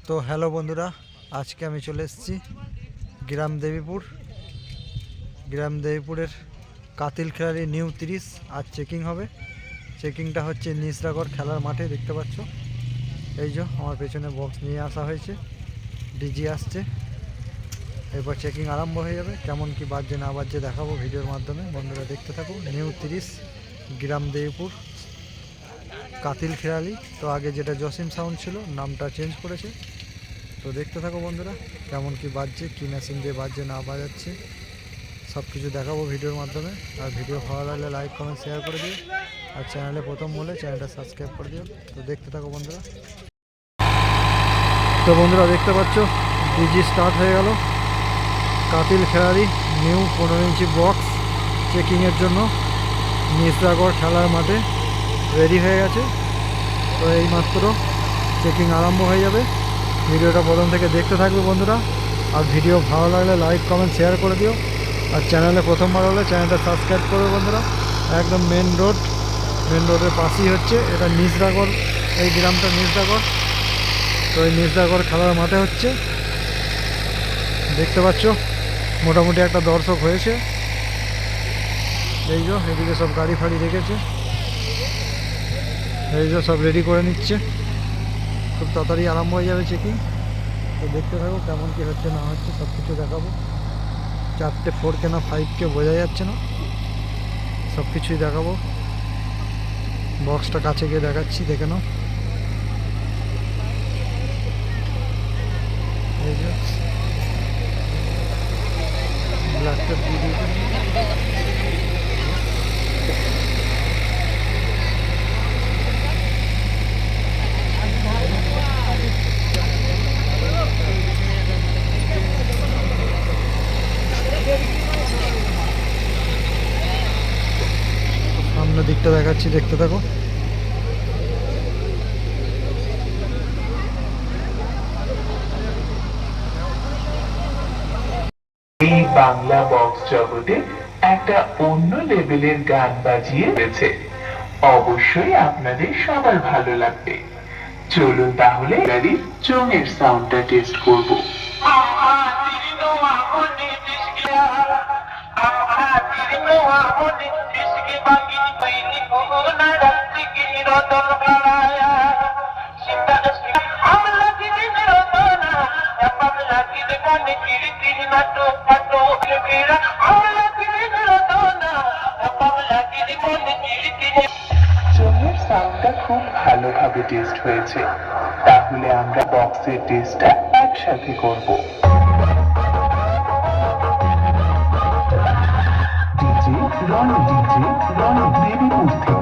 তো হ্যালো বন্ধুরা, আজকে আমি চলে এসেছি গ্রাম দেবীপুরের কাতিল খেলারি নিউ 30। আজ চেকিং হবে। চেকিংটা হচ্ছে নিসরাগড় খেলার মাঠে, দেখতে পাচ্ছ। এই যে আমার পেছনে বক্স নিয়ে আসা হয়েছে, ডিজি আসছে। এরপর চেকিং আরম্ভ হয়ে যাবে। কেমন কি বাজছে না বাজছে দেখাবো ভিডিওর মাধ্যমে। বন্ধুরা দেখতে থাকো। নিউ 30 গ্রাম দেবীপুর কাতিল খেলালি। তো আগে যেটা জসিম সাউন্ড ছিল, নামটা চেঞ্জ করেছে। তো দেখতে থাকো বন্ধুরা, কেমন কি বাজছে, কি মেশিন দিয়ে বাজছে না বাজাচ্ছে, সব কিছু দেখাবো ভিডিওর মাধ্যমে। আর ভিডিও ভালো লাগলে লাইক কমেন্ট শেয়ার করে দিও। আর চ্যানেলে প্রথম বলে চ্যানেলটা সাবস্ক্রাইব করে দিও। তো দেখতে থাকো বন্ধুরা। তো বন্ধুরা দেখতে পাচ্ছ, ডিজি স্টার্ট হয়ে গেল। কাতিল খেলারি নিউ 15 ইঞ্চি বক্স চেকিংয়ের জন্য নিসরাগড় খেলার মাঠে রেডি হয়ে গেছে। তো এইমাত্র চেকিং আরম্ভ হয়ে যাবে। ভিডিওটা প্রথম থেকে দেখতে থাকবে বন্ধুরা। আর ভিডিও ভালো লাগলে লাইক কমেন্ট শেয়ার করে দিও। আর চ্যানেলে প্রথমবার হলে চ্যানেলটা সাবস্ক্রাইব করবে বন্ধুরা। একদম মেন রোডের পাশেই হচ্ছে এটা নিসরাগড়। এই গ্রামটা নিসরাগড়। তো এই নিসরাগড় খেলার মাঠে হচ্ছে, দেখতে পাচ্ছ। মোটামুটি একটা দর্শক হয়েছে। এই যে এদিকে সব গাড়ি ফাড়ি রেখেছে, এই যে সব রেডি করে নিচ্ছে। খুব তাড়াতাড়ি আরম্ভ হয়ে যাবে চেকিং। তো দেখতে থাকো কেমন কি হচ্ছে না হচ্ছে, সব কিছু দেখাবো। 4টে 4K না 5K বোঝা যাচ্ছে না, সব কিছুই দেখাবো। বক্সটা কাছে গিয়ে দেখাচ্ছি, দেখে নাও। এই যে ব্ল্যাকটা দিয়ে দিয়েছে। সামনের দিকটা দেখাচ্ছি, দেখতে থাকো। এই বাংলা বক্স জগতে একটা অন্য লেভেলের গান বাজিয়ে রয়েছে। অবশ্যই আপনাদের সবার ভালো লাগবে। চলুন তাহলে চোঙের সাউন্ডটা টেস্ট করবো। চোঙের সাউন্ডটা খুব ভালোভাবে টেস্ট হয়েছে। তাহলে আমরা বক্সের টেস্টটা একসাথে করব। ডিজে রনি দেবীপুর থেকে।